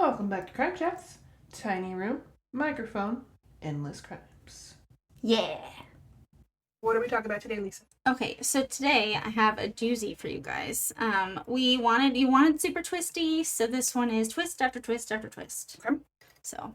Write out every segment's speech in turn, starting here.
Welcome back to Crime Chats. Tiny room, microphone, endless crimes. Yeah. What are we talking about today, Lisa? Okay, so today I have a doozy for you guys. You wanted super twisty, so this one is twist after twist after twist. Okay. So,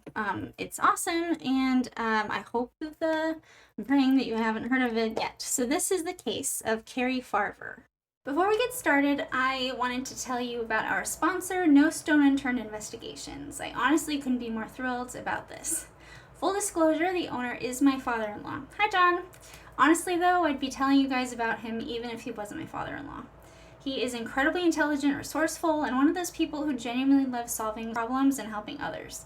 it's awesome, and I hope that I'm praying that you haven't heard of it yet. So this is the case of Cari Farver. Before we get started, I wanted to tell you about our sponsor, No Stone Unturned Investigations. I honestly couldn't be more thrilled about this. Full disclosure, the owner is my father-in-law. Hi, John. Honestly, though, I'd be telling you guys about him even if he wasn't my father-in-law. He is incredibly intelligent, resourceful, and one of those people who genuinely loves solving problems and helping others.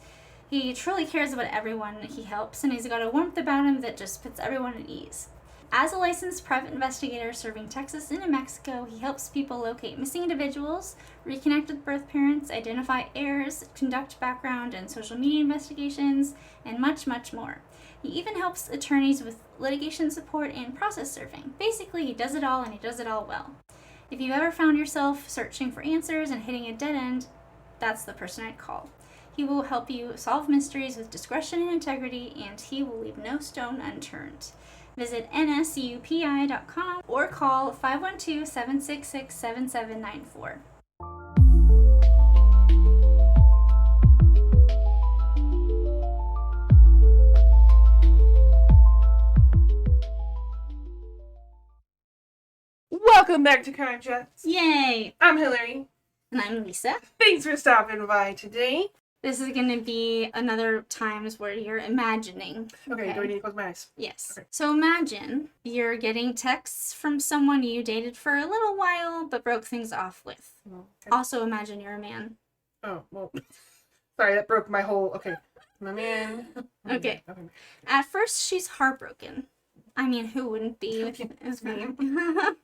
He truly cares about everyone he helps, and he's got a warmth about him that just puts everyone at ease. As a licensed private investigator serving Texas and New Mexico, he helps people locate missing individuals, reconnect with birth parents, identify heirs, conduct background and social media investigations, and much, much more. He even helps attorneys with litigation support and process serving. Basically, he does it all, and he does it all well. If you ever found yourself searching for answers and hitting a dead end, that's the person I'd call. He will help you solve mysteries with discretion and integrity, and he will leave no stone unturned. Visit nsupi.com or call 512-766-7794. Welcome back to Crime Chats. Yay! I'm Hillary. And I'm Lisa. Thanks for stopping by today. This is going to be another times where you're imagining. Okay, do I need to close my eyes? Yes. Okay. So imagine you're getting texts from someone you dated for a little while but broke things off with. Okay. Also imagine you're a man. Oh, well, sorry, that broke my whole, okay. My man. Okay. At first, she's heartbroken. I mean, who wouldn't be if it was me?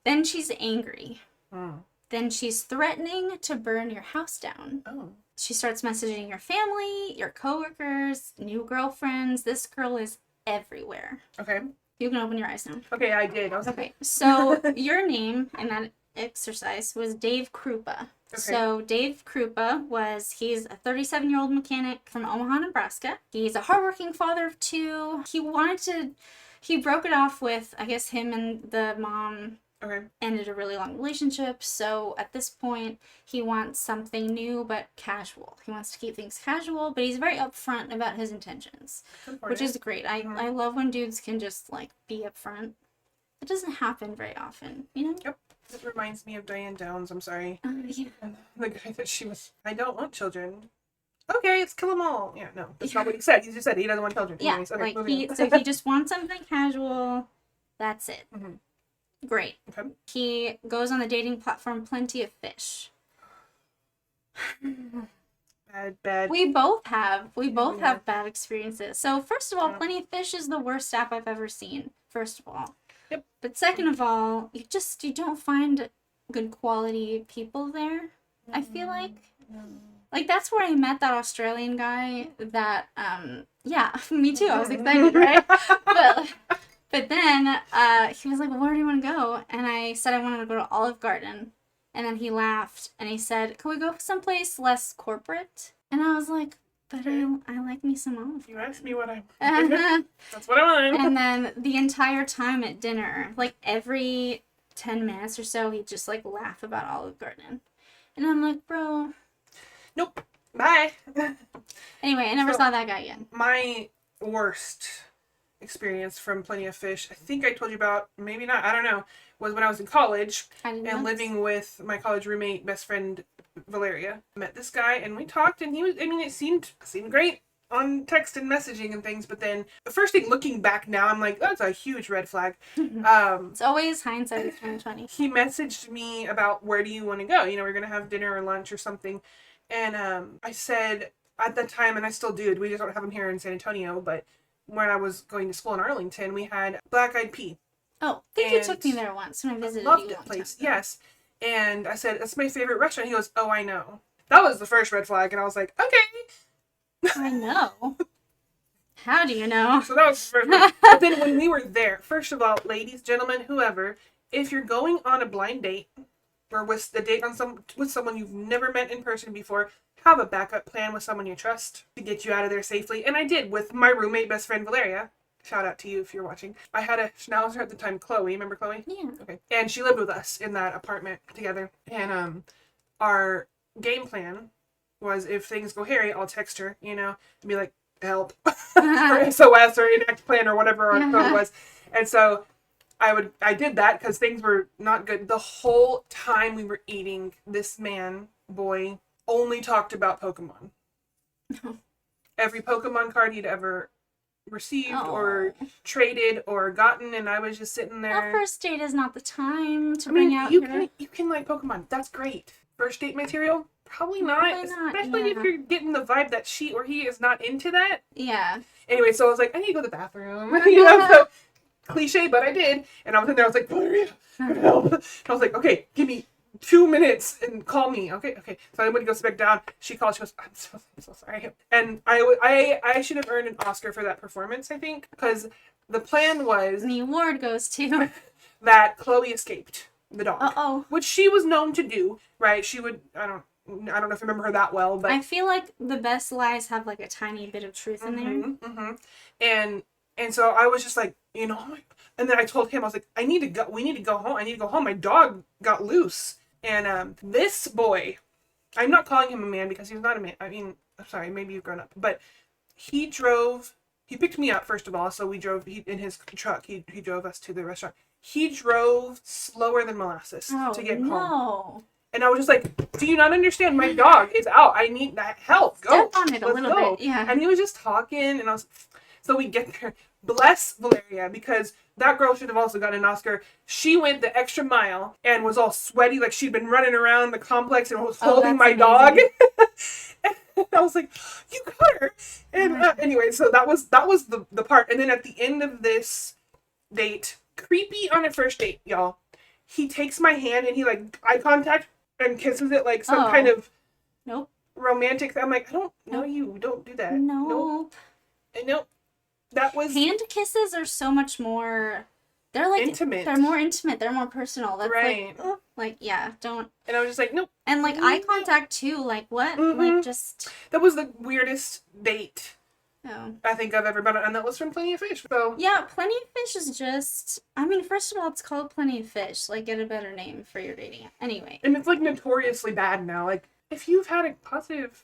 Then she's angry. Oh. Then she's threatening to burn your house down. Oh. She starts messaging your family, your coworkers, new girlfriends. This girl is everywhere. Okay. You can open your eyes now. Okay, I did. I was Okay, so your name in that exercise was Dave Krupa. Okay. So Dave Krupa he's a 37-year-old mechanic from Omaha, Nebraska. He's a hardworking father of two. He broke it off with, I guess, him and the mom. Okay. Ended a really long relationship, so at this point he wants something new but casual. He wants to keep things casual, but he's very upfront about his intentions, which is great. I love when dudes can just be upfront. It doesn't happen very often, you know? Yep. It reminds me of Diane Downs, I'm sorry. Yeah. The guy that she was, I don't want children. Okay, let's kill them all. Yeah, no, that's not what he said. He just said he doesn't want children. Yeah, Anyways, okay, so he just wants something casual. That's it. Mm-hmm. Great. Okay. He goes on the dating platform Plenty of Fish. Bad. We both have bad experiences. So first of all, Plenty of Fish is the worst app I've ever seen. First of all. Yep. But second of all, you don't find good quality people there. I feel like that's where I met that Australian guy that yeah, me too. I was excited, right? But then he was like, well, where do you want to go? And I said I wanted to go to Olive Garden. And then he laughed and he said, can we go someplace less corporate? And I was like, but I like me some Olive Garden. You asked me what I want. That's what I want. And then the entire time at dinner, every 10 minutes or so, he'd just laugh about Olive Garden. And I'm like, bro. Nope. Bye. Anyway, I never saw that guy again. My worst experience from Plenty of Fish, I think I told you about, maybe not, I don't know, was when I was in college and living with my college roommate, best friend, Valeria. I met this guy and we talked and it seemed great on text and messaging and things, but then the first thing looking back now, I'm like, that's a huge red flag. It's always hindsight is 2020. He messaged me about where do you want to go? We're going to have dinner or lunch or something. And I said at that time, and I still do, we just don't have them here in San Antonio, but when I was going to school in Arlington, we had Black Eyed Pea. Oh, I think you took me there once when I visited you. Loved that place, yes. And I said, that's my favorite restaurant. He goes, oh, I know. That was the first red flag, and I was like, okay. I know. How do you know? So that was the first one. But then when we were there, first of all, ladies, gentlemen, whoever, if you're going on a blind date, or with a date with someone you've never met in person before, have a backup plan with someone you trust to get you out of there safely. And I did with my roommate, best friend Valeria. Shout out to you if you're watching. I had a schnauzer at the time, Chloe. Remember Chloe? Yeah. Okay. And she lived with us in that apartment together. And our game plan was if things go hairy, I'll text her, and be like, help, or SOS or enact plan or whatever our code was. And so I did that because things were not good. The whole time we were eating, this boy, only talked about Pokemon. Every Pokemon card he'd ever received or traded or gotten, and I was just sitting there. A first date is not the time to bring out you can like Pokemon. That's great. First date material? Probably not. Especially if you're getting the vibe that she or he is not into that. Yeah. Anyway, so I was like, I need to go to the bathroom. So cliche, but I did. And I was in there, I was like, Valeria, help. And I was like, okay, give me 2 minutes and call me. Okay. So I went to go sit back down. She called. She goes, I'm so sorry. And I should have earned an Oscar for that performance, I think, because the plan was... And the award goes to... that Chloe escaped the dog. Uh-oh. Which she was known to do, right? She would... I don't know if I remember her that well, but... I feel like the best lies have, like, a tiny bit of truth in there. Mm-hmm. And so I was just like, and then I told him, I was like, we need to go home. I need to go home. My dog got loose. And this boy, I'm not calling him a man because he's not a man. I mean, I'm sorry, maybe you've grown up. But he picked me up, first of all. So we drove in his truck. He drove us to the restaurant. He drove slower than molasses to get home. And I was just like, do you not understand? My dog is out. I need that help. Go. Step on it a little bit. Yeah. And he was just talking. And so we get there. Bless Valeria, because that girl should have also gotten an Oscar. She went the extra mile and was all sweaty, like she'd been running around the complex and was holding my dog. And I was like, you got her. And anyway, so that was the part. And then at the end of this date, creepy on a first date, y'all, he takes my hand and he like eye contact and kisses it like some kind of romantic. I'm like, I don't know you. Don't do that. Nope. That was... Hand kisses are so much more... They're like... intimate. They're more intimate. They're more personal. That's right. Don't... And I was just like, nope. And like eye contact too. Like what? Like just... That was the weirdest date I think I've ever been on. And that was from Plenty of Fish. So... Yeah, Plenty of Fish is just... I mean, first of all, it's called Plenty of Fish. Like, get a better name for your dating app. Anyway. And it's like notoriously bad now. Like, if you've had a positive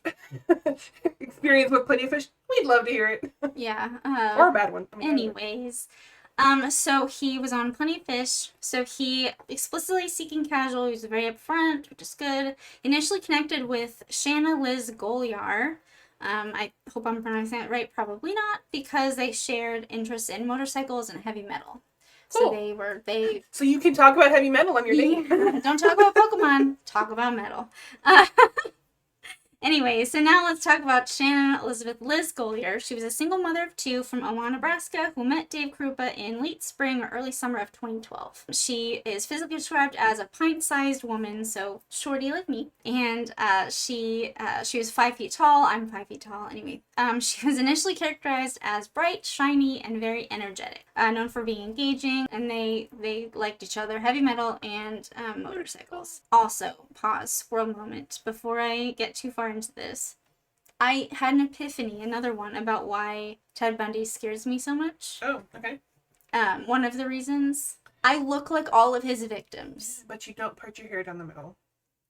experience with Plenty of Fish, we'd love to hear it. Yeah. Or a bad one. Anyways. So he was on Plenty of Fish. So he explicitly seeking casual. He was very upfront, which is good. Initially connected with Shanna Liz Golyar. I hope I'm pronouncing that right. Probably not, because they shared interests in motorcycles and heavy metal. Cool. So So you can talk about heavy metal on your date. Don't talk about Pokemon. Talk about metal. Anyway, so now let's talk about Shannon Elizabeth Liz Golyar. She was a single mother of two from Omaha, Nebraska, who met Dave Krupa in late spring or early summer of 2012. She is physically described as a pint-sized woman, so shorty like me. And she was 5 feet tall. I'm 5 feet tall. Anyway, she was initially characterized as bright, shiny, and very energetic. Known for being engaging, and they liked each other, heavy metal and motorcycles. Also, pause, squirrel moment, before I get too far into this. I had an epiphany, another one, about why Ted Bundy scares me so much. Oh, okay. One of the reasons, I look like all of his victims. But you don't part your hair down the middle.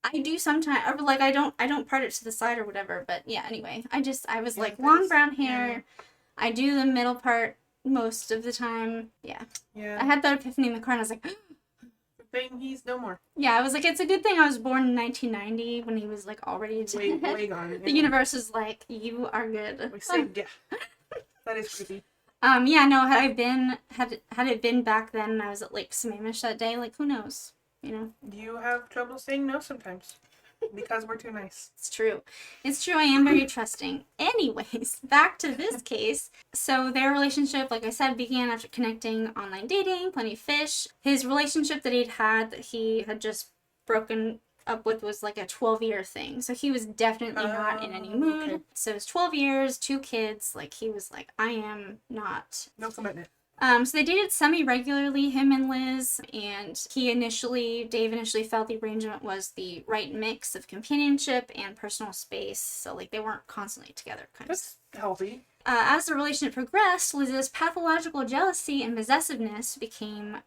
I do sometimes, or like I don't part it to the side or whatever, but yeah, anyway. I was like, long brown hair. Yeah. I do the middle part most of the time. Yeah. I had that epiphany in the car and I was like, thing he's no more. Yeah, I was like, it's a good thing I was born in 1990 when he was like already dead. Way gone. Yeah. The universe is like, you are good. We saved ya. That is creepy. Yeah, no, had it been back then and I was at Lake Sammamish that day, like who knows? You know? You have trouble saying no sometimes. Because we're too nice. It's true. I am very trusting. Anyways, back to this case. So their relationship, like I said, began after connecting online dating, Plenty of Fish. His relationship that he had just broken up with was like a 12-year thing. So he was definitely not in any mood. Okay. So it's 12 years, 2 kids. Like he was like, I am not. No commitment. So they dated semi-regularly, him and Liz, and Dave initially felt the arrangement was the right mix of companionship and personal space, so, like, they weren't constantly together, kind of. That's healthy. As the relationship progressed, Liz's pathological jealousy and possessiveness became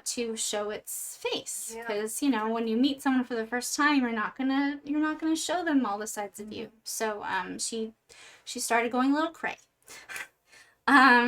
to show its face. Because when you meet someone for the first time, you're not gonna show them all the sides of you. So she started going a little cray.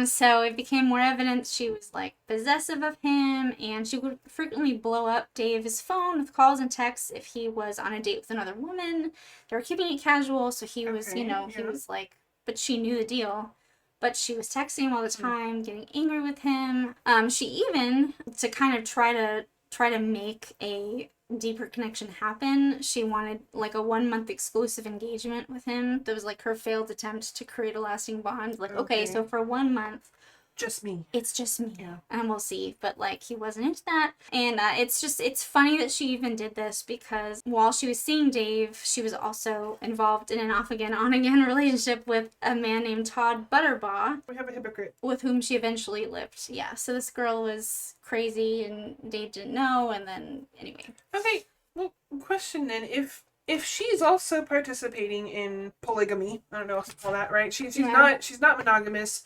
So it became more evident she was, like, possessive of him, and she would frequently blow up Dave's phone with calls and texts if he was on a date with another woman. They were keeping it casual, so he was, he was like, but she knew the deal. But she was texting him all the time, getting angry with him. She even, to kind of try to make a deeper connection happen, she wanted, like, a 1-month exclusive engagement with him. That was, like, her failed attempt to create a lasting bond. Like, okay, so for 1 month, just me. It's just me. Yeah. And we'll see. But, like, he wasn't into that. And it's funny that she even did this, because while she was seeing Dave, she was also involved in an off-again, on-again relationship with a man named Todd Butterbaugh. We have a hypocrite. With whom she eventually lived. Yeah, so this girl was crazy, and Dave didn't know, and then, anyway. Okay, well, question then, if she's also participating in polygamy, I don't know what to call that, right? She's not monogamous,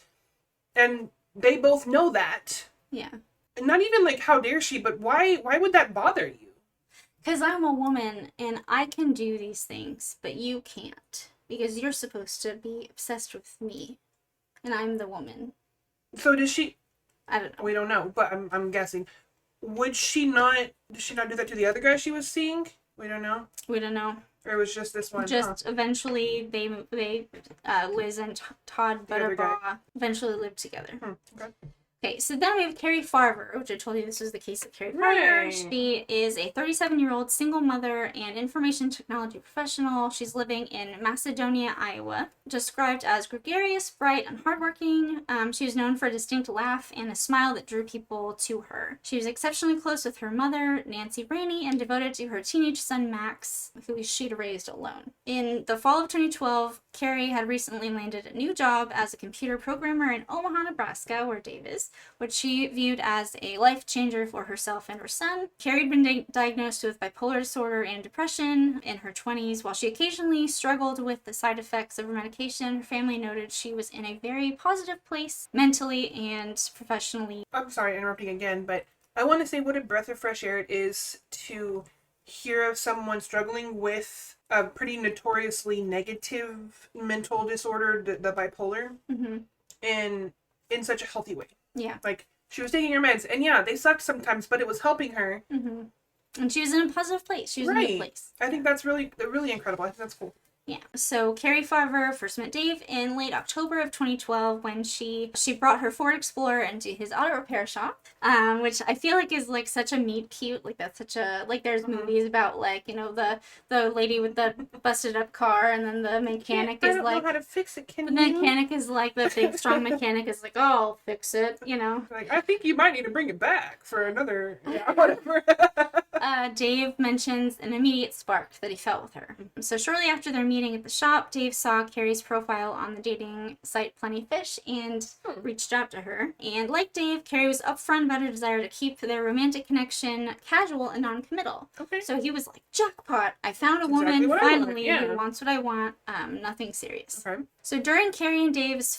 and they both know that. Yeah. And not even, like, how dare she, but why would that bother you? Because I'm a woman, and I can do these things, but you can't. Because you're supposed to be obsessed with me, and I'm the woman. So does she... I don't know. We don't know, but I'm guessing. Did she not do that to the other guy she was seeing? We don't know. We don't know. Or it was just this one? Eventually, they Liz and Todd Butterbaugh eventually lived together. Okay. Okay, so then we have Cari Farver, which I told you this was the case of Cari Farver. Right. She is a 37-year-old single mother and information technology professional. She's living in Macedonia, Iowa. Described as gregarious, bright, and hardworking, she was known for a distinct laugh and a smile that drew people to her. She was exceptionally close with her mother, Nancy Rainey, and devoted to her teenage son, Max, who she'd raised alone. In the fall of 2012, Cari had recently landed a new job as a computer programmer in Omaha, Nebraska, where Dave is, which she viewed as a life changer for herself and her son. Cari had been diagnosed with bipolar disorder and depression in her 20s. While she occasionally struggled with the side effects of her medication, her family noted she was in a very positive place mentally and professionally. I'm sorry, interrupting again, but I want to say what a breath of fresh air it is to hear of someone struggling with a pretty notoriously negative mental disorder, the bipolar, and in such a healthy way. Yeah. Like, she was taking her meds, and yeah, they sucked sometimes, but it was helping her. And she was in a positive place. She was in a good place. I think that's really incredible. I think that's cool. Yeah. So Cari Farver first met Dave in late October of 2012 when she brought her Ford Explorer into his auto repair shop, which I feel like is, like, such a meet cute. Like, that's such a, like, there's movies about, like, the lady with the busted up car, and then the mechanic is like, I don't know how to fix it. The mechanic is like, the big strong mechanic is like, oh, I'll fix it. Like, I think you might need to bring it back for another, whatever. Dave mentions an immediate spark that he felt with her. So shortly after their meeting at the shop, Dave saw Cari's profile on the dating site Plenty Fish and reached out to her. And like Dave, Cari was upfront about her desire to keep their romantic connection casual and non-committal. Okay. So he was like, jackpot, I found a woman finally who wants what I want, nothing serious. Okay. So during Cari and Dave's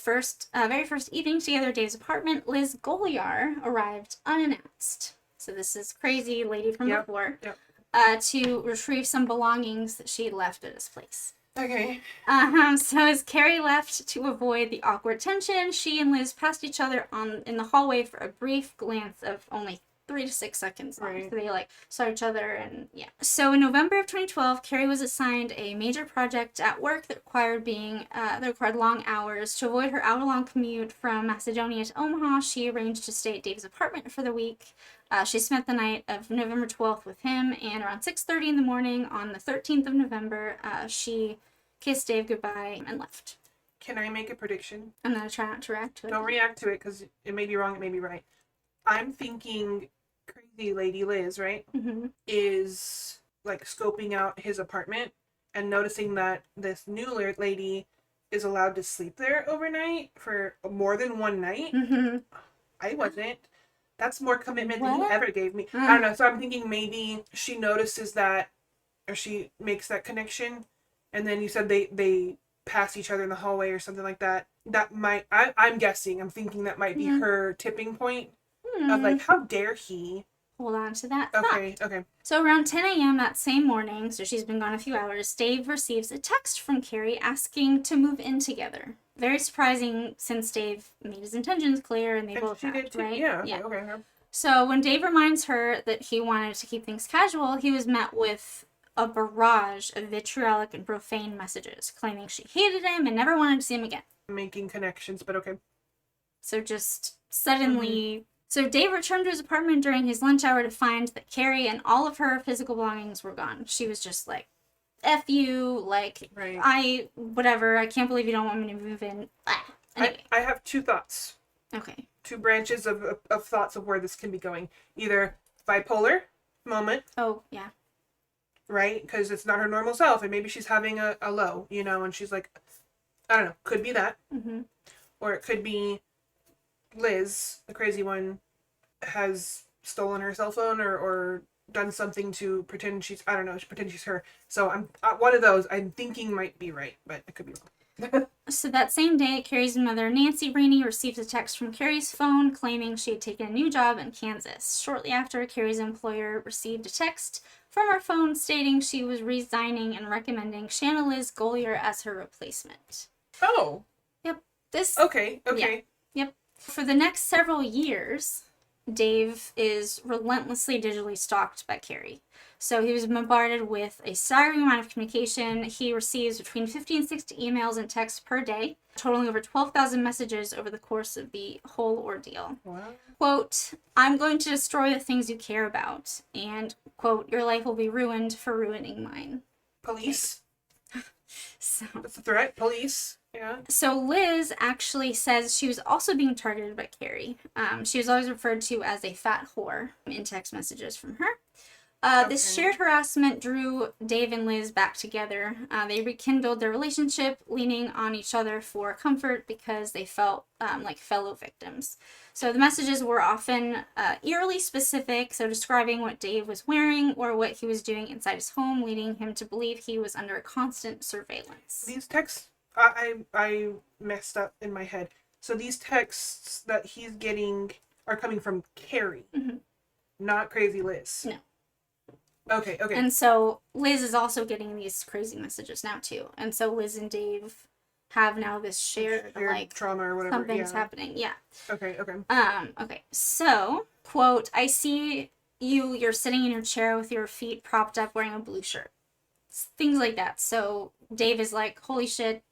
very first evening together at Dave's apartment, Liz Goliar arrived unannounced. So this is crazy lady from before. Yep. To retrieve some belongings that she had left at his place. Okay. So as Cari left to avoid the awkward tension, she and Liz passed each other in the hallway for a brief glance of only 3 to 6 seconds long. Right. So they, like, saw each other, and yeah. So in November of 2012, Cari was assigned a major project at work that required long hours. To avoid her hour-long commute from Macedonia to Omaha, she arranged to stay at Dave's apartment for the week. She spent the night of November 12th with him, and around 6:30 in the morning on the 13th of November, she kissed Dave goodbye and left. Can I make a prediction? I'm going to try not to react to it. Don't react to it, because it may be wrong, it may be right. I'm thinking crazy lady Liz, right, is, like, scoping out his apartment and noticing that this new lady is allowed to sleep there overnight for more than one night. I wasn't. That's more commitment than you What? ever gave me. I don't know. So I'm thinking maybe she notices that, or she makes that connection, and then you said they pass each other in the hallway or something like that. That might, I'm guessing, I'm thinking that might be her tipping point of like, how dare he? Hold on to that Okay, thought. okay. So around 10 a.m. that same morning, so she's been gone a few hours, Dave receives a text from Cari asking to move in together. Very surprising since Dave made his intentions clear and they both she did had, too. right? Yeah, okay. So when Dave reminds her that he wanted to keep things casual, he was met with a barrage of vitriolic and profane messages, claiming she hated him and never wanted to see him again. Making connections, but okay. So just suddenly... So Dave returned to his apartment during his lunch hour to find that Cari and all of her physical belongings were gone. She was just like, F you, like, right. whatever, I can't believe you don't want me to move in. Anyway. I have two thoughts. Okay. Two branches of thoughts of where this can be going. Either bipolar moment. Oh, yeah. Right? Because it's not her normal self, and maybe she's having a low, and she's like, I don't know, could be that. Mm-hmm. Or it could be Liz, the crazy one, has stolen her cell phone or done something to pretend she's, I don't know, pretend she's her. So I'm one of those I'm thinking might be right, but it could be wrong. So that same day, Cari's mother, Nancy Rainey, received a text from Cari's phone claiming she had taken a new job in Kansas. Shortly after, Cari's employer received a text from her phone stating she was resigning and recommending Shanna Liz Golier as her replacement. Oh. Yep. This. Okay. Yeah. Yep. For the next several years, Dave is relentlessly digitally stalked by Cari. So he was bombarded with a staggering amount of communication. He receives between 50 and 60 emails and texts per day, totaling over 12,000 messages over the course of the whole ordeal. Wow. Quote, I'm going to destroy the things you care about. And, quote, your life will be ruined for ruining mine. Police. So that's a threat. Police. Yeah. So Liz actually says she was also being targeted by Cari. She was always referred to as a fat whore in text messages from her. This shared harassment drew Dave and Liz back together. They rekindled their relationship, leaning on each other for comfort because they felt like fellow victims. So the messages were often eerily specific, so describing what Dave was wearing or what he was doing inside his home, leading him to believe he was under constant surveillance. These texts, I messed up in my head. So these texts that he's getting are coming from Cari, not Crazy Liz. No. Okay. And so Liz is also getting these crazy messages now too. And so Liz and Dave have now this shared like trauma or whatever. Something's happening. Yeah. Okay. Okay. So, quote, I see you're sitting in your chair with your feet propped up wearing a blue shirt. Things like that. So Dave is like, holy shit,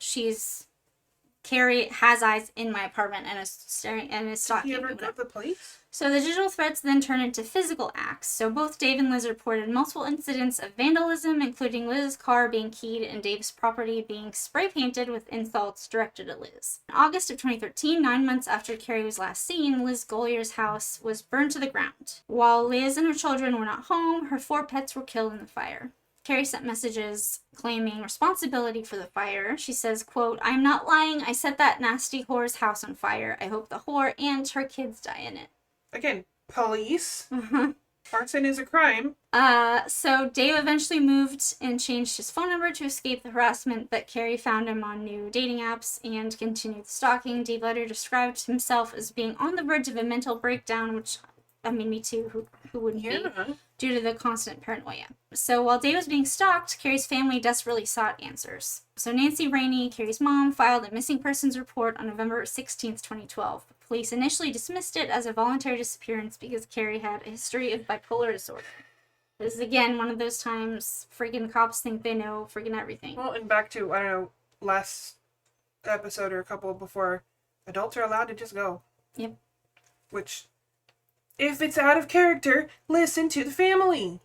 Cari has eyes in my apartment and is staring and is stalking. Did he ever go to the police? So the digital threats then turn into physical acts. So both Dave and Liz reported multiple incidents of vandalism, including Liz's car being keyed and Dave's property being spray painted with insults directed at Liz. In August of 2013, 9 months after Cari was last seen, Liz Golier's house was burned to the ground. While Liz and her children were not home, her 4 pets were killed in the fire. Cari sent messages claiming responsibility for the fire. She says, quote, I'm not lying. I set that nasty whore's house on fire. I hope the whore and her kids die in it. Again, police. Arson is a crime. So Dave eventually moved and changed his phone number to escape the harassment, but Cari found him on new dating apps and continued the stalking. Dave later described himself as being on the verge of a mental breakdown, which, I mean, me too, who wouldn't be, due to the constant paranoia. So while Dave was being stalked, Cari's family desperately sought answers. So Nancy Rainey, Cari's mom, filed a missing persons report on November 16th, 2012. Police initially dismissed it as a voluntary disappearance because Cari had a history of bipolar disorder. This is, again, one of those times freaking cops think they know freaking everything. Well, and back to, I don't know, last episode or a couple before, adults are allowed to just go. Yep. Which, if it's out of character, listen to the family.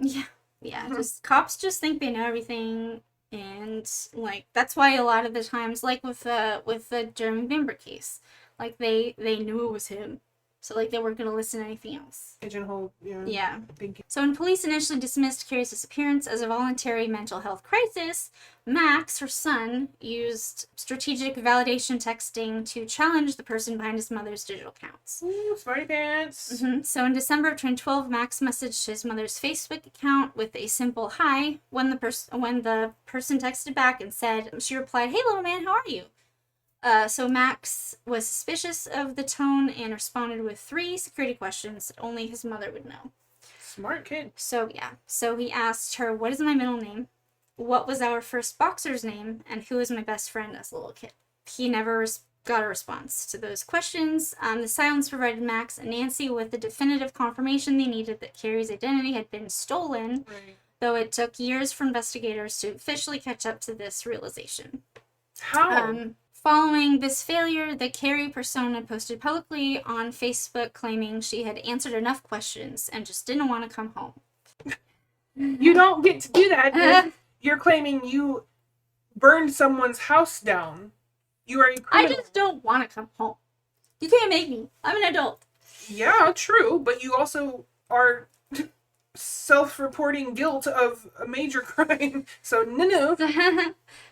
Yeah, just cops just think they know everything, and, like, that's why a lot of the times, like with the Jeremy Bamber case, like, they knew it was him. So, like, they weren't going to listen to anything else. Pigeonhole, yeah. Yeah. Thank you. So when police initially dismissed Cari's disappearance as a voluntary mental health crisis, Max, her son, used strategic validation texting to challenge the person behind his mother's digital accounts. Ooh, smarty pants. So in December of 2012, Max messaged his mother's Facebook account with a simple "hi." When the person texted back and said, she replied, "Hey, little man, how are you?" So Max was suspicious of the tone and responded with 3 security questions that only his mother would know. Smart kid. So he asked her, "What is my middle name? What was our first boxer's name? And who is my best friend as a little kid?" He never got a response to those questions. The silence provided Max and Nancy with the definitive confirmation they needed that Cari's identity had been stolen, though it took years for investigators to officially catch up to this realization. How? Following this failure, the Cari persona posted publicly on Facebook claiming she had answered enough questions and just didn't want to come home. You don't get to do that. You're claiming you burned someone's house down. You are a criminal. I just don't want to come home. You can't make me. I'm an adult. Yeah, true, but you also are self-reporting guilt of a major crime. So, no.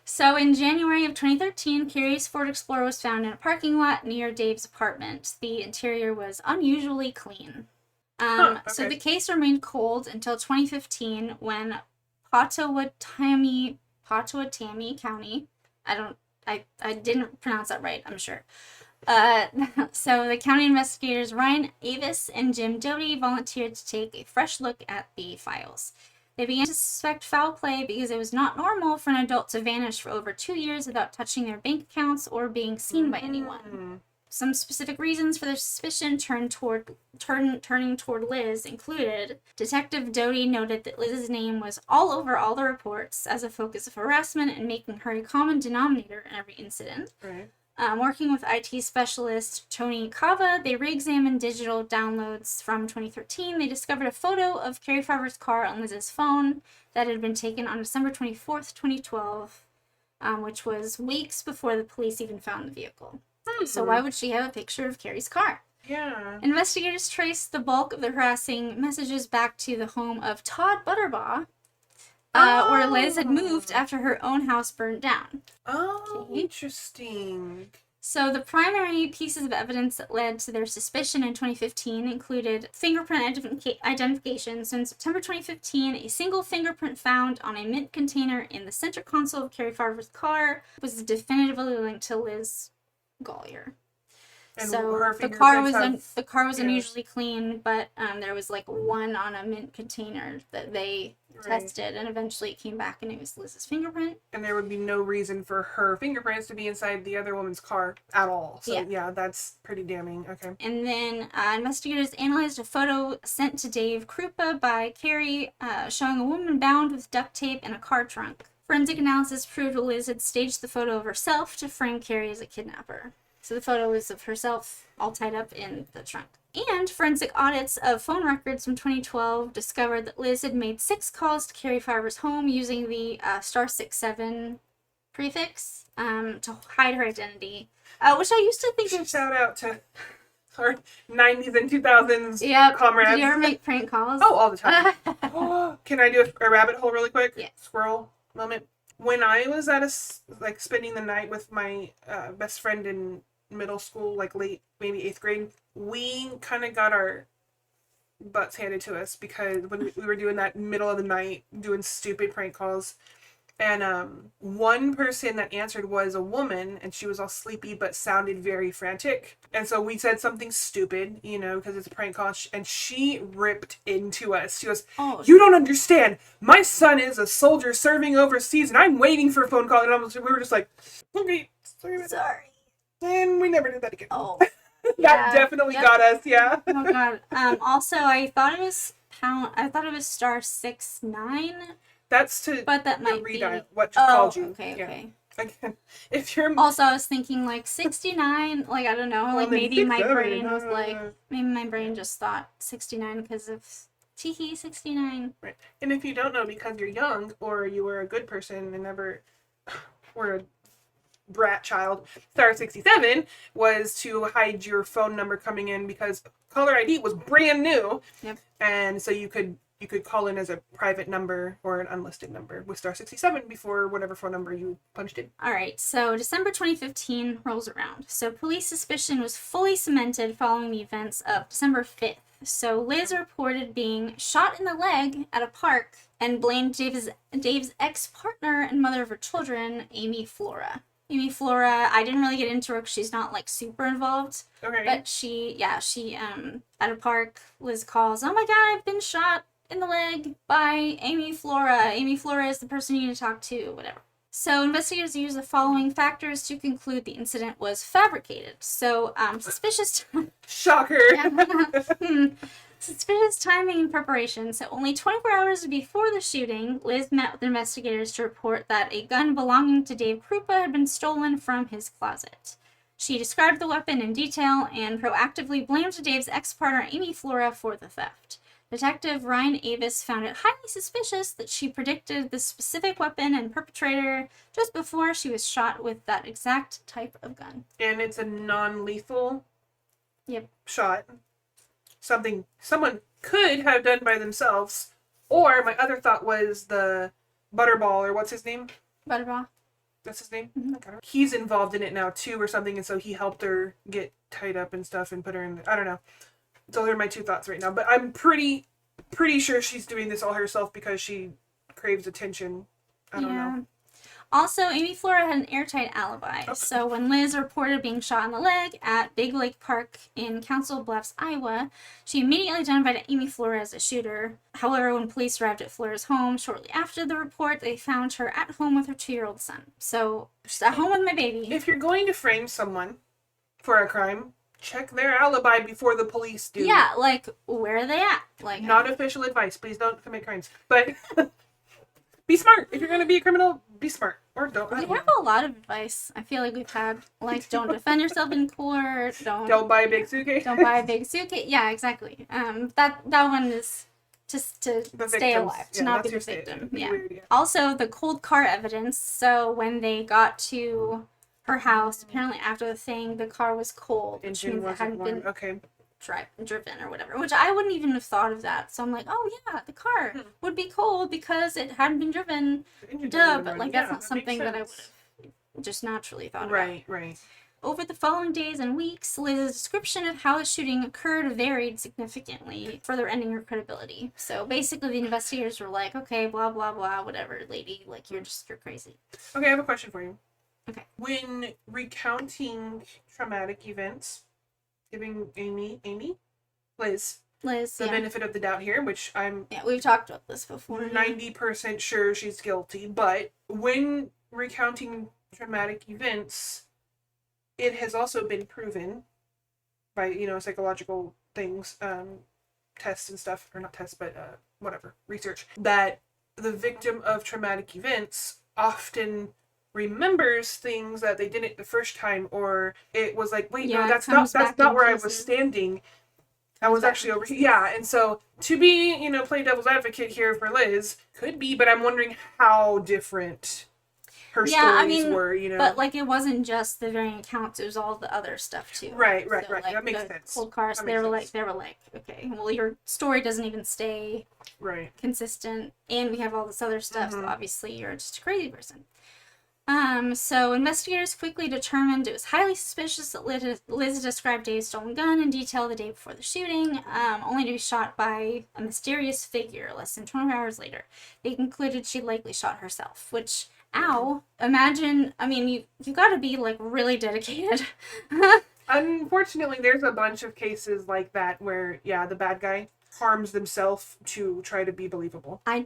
So in January of 2013, Cari's Ford Explorer was found in a parking lot near Dave's apartment. The interior was unusually clean. So the case remained cold until 2015 when Pottawatomie County, I didn't pronounce that right, I'm sure. So the county investigators Ryan Avis and Jim Doty volunteered to take a fresh look at the files. They began to suspect foul play because it was not normal for an adult to vanish for over 2 years without touching their bank accounts or being seen by anyone. Some specific reasons for their suspicion turning toward Liz included Detective Doty noted that Liz's name was all over all the reports as a focus of harassment and making her a common denominator in every incident. Right. Working with IT specialist Tony Cava, they re-examined digital downloads from 2013. They discovered a photo of Cari Farver's car on Liz's phone that had been taken on December 24th, 2012, which was weeks before the police even found the vehicle. So why would she have a picture of Cari's car? Yeah. Investigators traced the bulk of the harassing messages back to the home of Todd Butterbaugh, where Liz had moved after her own house burned down. Oh, interesting. So the primary pieces of evidence that led to their suspicion in 2015 included fingerprint identification. So in September 2015, a single fingerprint found on a mint container in the center console of Cari Farver's car was definitively linked to Liz Gollier. And so the car was unusually clean, but there was like one on a mint container that they tested, and eventually it came back and it was Liz's fingerprint. And there would be no reason for her fingerprints to be inside the other woman's car at all. So yeah that's pretty damning. Okay. And then investigators analyzed a photo sent to Dave Krupa by Cari showing a woman bound with duct tape in a car trunk. Forensic analysis proved Liz had staged the photo of herself to frame Cari as a kidnapper. So the photo was of herself all tied up in the trunk. And forensic audits of phone records from 2012 discovered that Liz had made 6 calls to Cari Farver's home using the *67 prefix to hide her identity, which I used to think was... Shout out to our 90s and 2000s comrades. Did you ever make prank calls? Oh, all the time. Can I do a rabbit hole really quick? Yeah. Squirrel moment. When I was at spending the night with my best friend in middle school, like late, maybe 8th grade, we kind of got our butts handed to us because when we were doing that middle of the night, doing stupid prank calls, and one person that answered was a woman, and she was all sleepy but sounded very frantic, and so we said something stupid, because it's a prank call, and she ripped into us. She goes, "You don't understand. My son is a soldier serving overseas, and I'm waiting for a phone call," and we were just like, "Okay, sorry." And we never did that again. Oh. That definitely got us, yeah. Oh god. Also, I thought it was *69. That's to but that might be what just called you. Okay. Yeah. Again, if you're also, I was thinking like 69. Like I don't know. Well, like maybe my brain was like maybe my brain just thought 69 because of Tiki 69. Right. And if you don't know because you're young or you were a good person and never were brat child, star 67 was to hide your phone number coming in because caller ID was brand new. Yep. And so you could call in as a private number or an unlisted number with star 67 before whatever phone number you punched in. All right, so December 2015 rolls around. So police suspicion was fully cemented following the events of December 5th. So Liz reported being shot in the leg at a park and blamed Dave's ex-partner and mother of her children, Amy Flora. Amy Flora, I didn't really get into her because she's not like super involved. Okay. But she at a park, Liz calls, "Oh my god, I've been shot in the leg by Amy Flora. Amy Flora is the person you need to talk to," whatever. So investigators use the following factors to conclude the incident was fabricated. So suspicious. Shocker. Suspicious timing and preparation. So only 24 hours before the shooting, Liz met with investigators to report that a gun belonging to Dave Krupa had been stolen from his closet. She described the weapon in detail and proactively blamed Dave's ex-partner Amy Flora for the theft. Detective Ryan Avis found it highly suspicious that she predicted the specific weapon and perpetrator just before she was shot with that exact type of gun. And it's a non-lethal shot. Something someone could have done by themselves. Or my other thought was the Butterball, or what's his name? Butterball. That's his name? Mm-hmm. He's involved in it now too or something, and so he helped her get tied up and stuff and put her in I don't know. Those are my two thoughts right now. But I'm pretty sure she's doing this all herself because she craves attention. I don't know. Also, Amy Flora had an airtight alibi. Okay. So when Liz reported being shot in the leg at Big Lake Park in Council Bluffs, Iowa, she immediately identified Amy Flora as a shooter. However, when police arrived at Flora's home shortly after the report, they found her at home with her 2-year-old son. So she's at home with my baby. If you're going to frame someone for a crime, check their alibi before the police do. Yeah, like, where are they at? Like, not official advice. Please don't commit crimes. But be smart. If you're going to be a criminal, be smart. Or don't. We have a lot of advice. I feel like we've had, like, don't defend yourself in court. Don't buy a big suitcase. Don't buy a big suitcase. Yeah, exactly. That one is just to stay alive, to not be the victim. Yeah. Weird, yeah. Also, the cold car evidence. So when they got to her house, apparently after the thing, the car was cold, which means it hadn't been driven or whatever, which I wouldn't even have thought of that. So I'm like, oh yeah, the car would be cold because it hadn't been driven. Duh, but like that's not something that I would have just naturally thought about. Right. Over the following days and weeks, Liz's description of how the shooting occurred varied significantly, further ending her credibility. So basically the investigators were like, okay, blah, blah, blah, whatever, lady, like you're crazy. Okay, I have a question for you. Okay. When recounting traumatic events, giving Liz, the benefit of the doubt here, which we've talked about this before. 90% sure she's guilty, but when recounting traumatic events, it has also been proven by, psychological things, tests and stuff, or not tests, but research, that the victim of traumatic events often remembers things that they didn't the first time, or it was like, wait, no, that's not where I was standing. I was actually over here. Yeah, and so to be, play devil's advocate here for Liz could be, but I'm wondering how different her stories were, But like it wasn't just the varying accounts; it was all the other stuff too. Right. Like, that makes sense. Cold cars. They were like, okay, well, your story doesn't even stay consistent, and we have all this other stuff. So obviously, you're just a crazy person. So investigators quickly determined it was highly suspicious that Liz described Dave's stolen gun in detail the day before the shooting, only to be shot by a mysterious figure less than 24 hours later. They concluded she likely shot herself, which, imagine, you gotta be, like, really dedicated. Unfortunately, there's a bunch of cases like that where, the bad guy harms themselves to try to be believable. I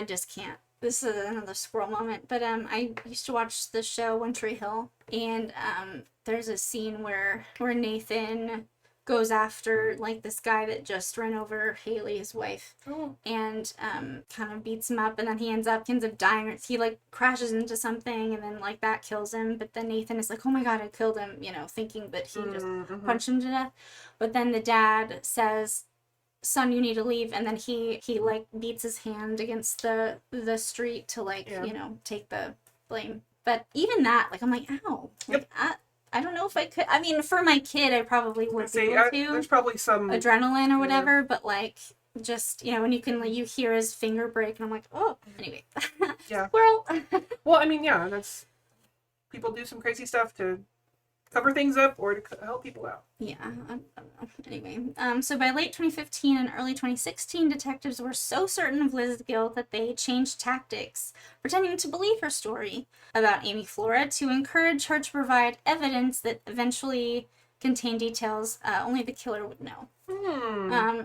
just can't. This is another squirrel moment, but I used to watch the show One Tree Hill, and there's a scene where Nathan goes after like this guy that just ran over Haley, his wife, and kind of beats him up, and then he ends up dying. He like crashes into something, and then like that kills him. But then Nathan is like, "Oh my god, I killed him," thinking that he just punched him to death. But then the dad says, "Son, you need to leave," and then he like beats his hand against the street to like take the blame. But even that, like, I'm like, ow. Like, I don't know if I could. I mean, for my kid, I probably would be able to. There's probably some adrenaline or whatever, but like, just, when you can, like, you hear his finger break, and I'm like, oh, anyway. Yeah. Squirrel. Well, I mean, yeah, that's, people do some crazy stuff to cover things up or to help people out. Yeah, I don't know. Anyway, so by late 2015 and early 2016, detectives were so certain of Liz's guilt that they changed tactics, pretending to believe her story about Amy Flora to encourage her to provide evidence that eventually contained details only the killer would know.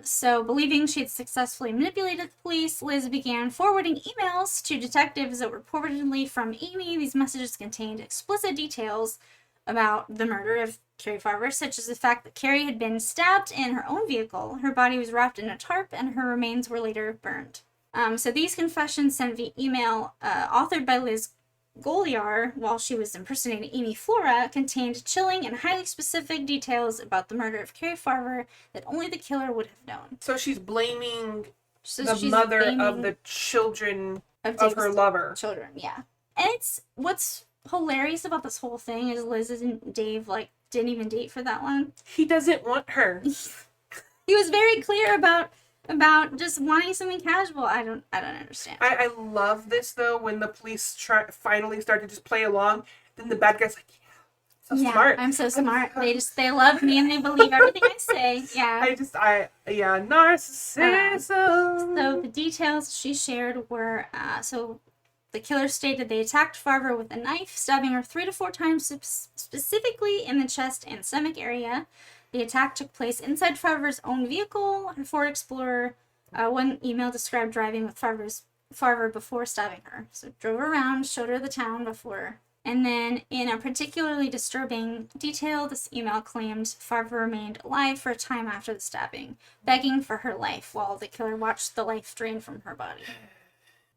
So, believing she had successfully manipulated the police, Liz began forwarding emails to detectives that were reportedly from Amy. These messages contained explicit details about the murder of Cari Farver, such as the fact that Cari had been stabbed in her own vehicle, her body was wrapped in a tarp, and her remains were later burned. So these confessions sent via email, authored by Liz Goliar while she was impersonating Amy Flora, contained chilling and highly specific details about the murder of Cari Farver that only the killer would have known. So she's blaming the mother of the children of her lover. Children, yeah. And it's what's hilarious about this whole thing is Liz and Dave didn't even date for that long. He doesn't want her. He was very clear about just wanting something casual. I don't understand. I love this though when the police finally start to just play along. Then the bad guy's like, "Yeah, smart. I'm so smart. They love me and they believe everything I say." Yeah. Narcissism. So the details she shared were the killer stated they attacked Farver with a knife, stabbing her 3 to 4 times, specifically in the chest and stomach area. The attack took place inside Farver's own vehicle. Her Ford Explorer, one email described driving with Farver before stabbing her. So drove her around, showed her the town before. And then, in a particularly disturbing detail, this email claimed Farver remained alive for a time after the stabbing, begging for her life while the killer watched the life drain from her body.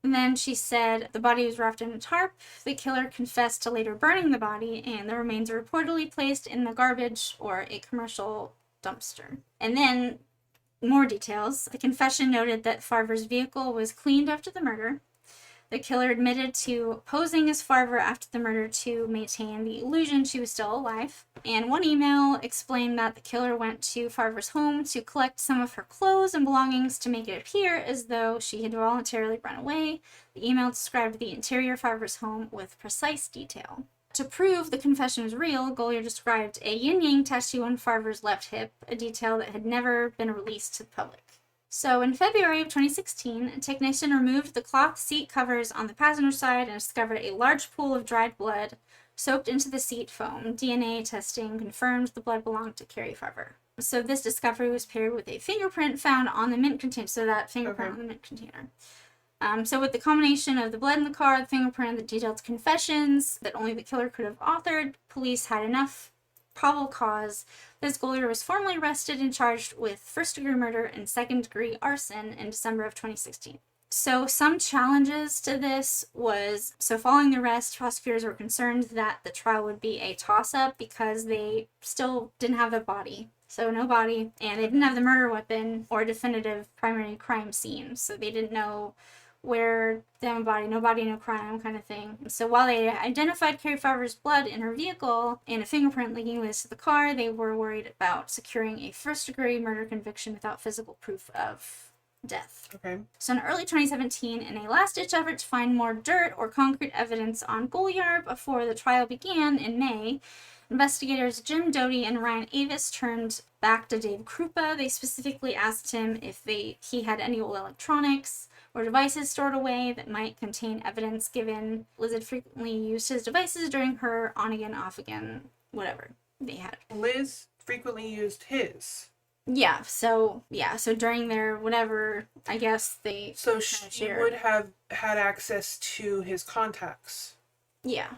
And then she said the body was wrapped in a tarp. The killer confessed to later burning the body, and the remains are reportedly placed in the garbage or a commercial dumpster. And then, more details. The confession noted that Farver's vehicle was cleaned after the murder. The killer admitted to posing as Farver after the murder to maintain the illusion she was still alive. And one email explained that the killer went to Farver's home to collect some of her clothes and belongings to make it appear as though she had voluntarily run away. The email described the interior of Farver's home with precise detail. To prove the confession was real, Goliar described a yin-yang tattoo on Farver's left hip, a detail that had never been released to the public. So in February of 2016, a technician removed the cloth seat covers on the passenger side and discovered a large pool of dried blood soaked into the seat foam. DNA testing confirmed the blood belonged to Cari Farver. So this discovery was paired with a fingerprint found on the mint container, on the mint container. So with the combination of the blood in the car, the fingerprint, and the detailed confessions that only the killer could have authored, police had enough probable cause. Liz Goliar was formally arrested and charged with first-degree murder and second-degree arson in December of 2016. So some challenges to this was, following the arrest, prosecutors were concerned that the trial would be a toss-up because they still didn't have the body. So no body, and they didn't have the murder weapon or definitive primary crime scene. So they didn't know where they have a body, no body, no crime kind of thing. So while they identified Cari Farver's blood in her vehicle and a fingerprint linking Liz to the car, they were worried about securing a first-degree murder conviction without physical proof of death. Okay. So in early 2017, in a last-ditch effort to find more dirt or concrete evidence on Goliar before the trial began in May, investigators Jim Doty and Ryan Avis turned back to Dave Krupa. They specifically asked him if he had any old electronics or devices stored away that might contain evidence, given Liz had frequently used his devices during her on-again, off-again, whatever they had. Liz frequently used his. Yeah, so during their whatever, I guess they So she would have had access to his contacts. Yeah.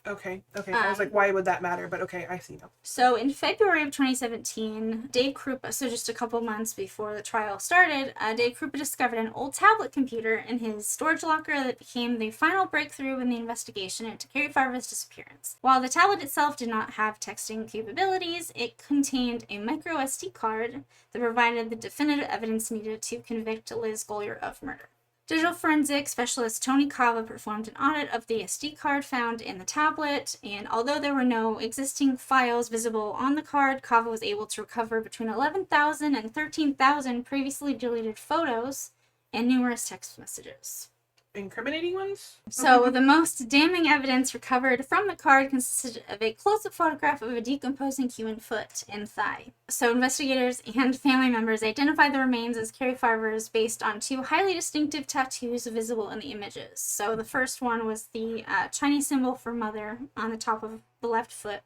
Okay. I was like, why would that matter? But okay, I see now. So in February of 2017, Dave Krupa, so just a couple months before the trial started, Dave Krupa discovered an old tablet computer in his storage locker that became the final breakthrough in the investigation into Cari Farver's disappearance. While the tablet itself did not have texting capabilities, it contained a micro SD card that provided the definitive evidence needed to convict Liz Goliar of murder. Digital forensic specialist Tony Cava performed an audit of the SD card found in the tablet, and although there were no existing files visible on the card, Cava was able to recover between 11,000 and 13,000 previously deleted photos and numerous text messages. Incriminating ones? So the most damning evidence recovered from the card consisted of a close-up photograph of a decomposing human foot and thigh. So investigators and family members identified the remains as Cari Farver's based on two highly distinctive tattoos visible in the images. So the first one was the Chinese symbol for mother on the top of the left foot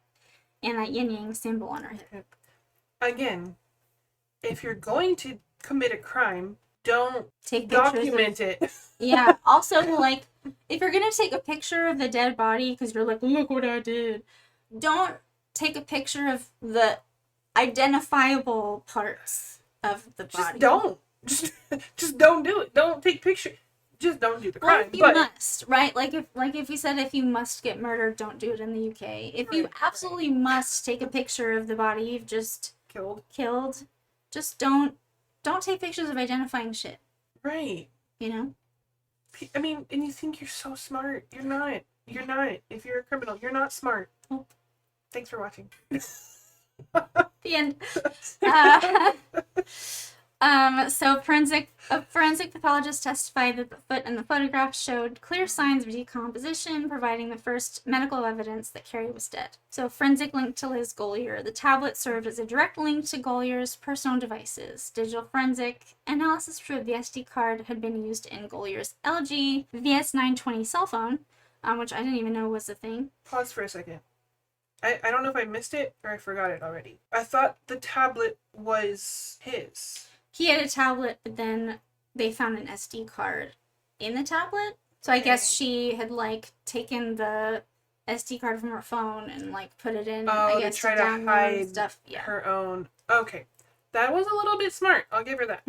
and that yin-yang symbol on her hip. Again, if you're going to commit a crime, don't take document it. Yeah. Also, like, if you're gonna take a picture of the dead body because you're like, look what I did, don't take a picture of the identifiable parts of the body. Just don't do it. Don't take pictures. Just don't do the crime. Well, if you must, right? Like if you said if you must get murdered, don't do it in the UK. If you absolutely must take a picture of the body you've just killed, just don't take pictures of identifying shit. Right. You know? I mean, and you think you're so smart. You're not. You're not. If you're a criminal, you're not smart. Oh. Thanks for watching. The end. So a forensic pathologist testified that the foot in the photograph showed clear signs of decomposition, providing the first medical evidence that Cari was dead. So a forensic link to Liz Gollier. The tablet served as a direct link to Gollier's personal devices. Digital forensic analysis proved the SD card had been used in Gollier's LG VS920 cell phone, which I didn't even know was a thing. Pause for a second. I don't know if I missed it or I forgot it already. I thought the tablet was his. He had a tablet, but then they found an SD card in the tablet. So I guess she had, like, taken the SD card from her phone and, like, put it in, I guess, to try to hide stuff. Yeah. Her own. Okay. That was a little bit smart. I'll give her that.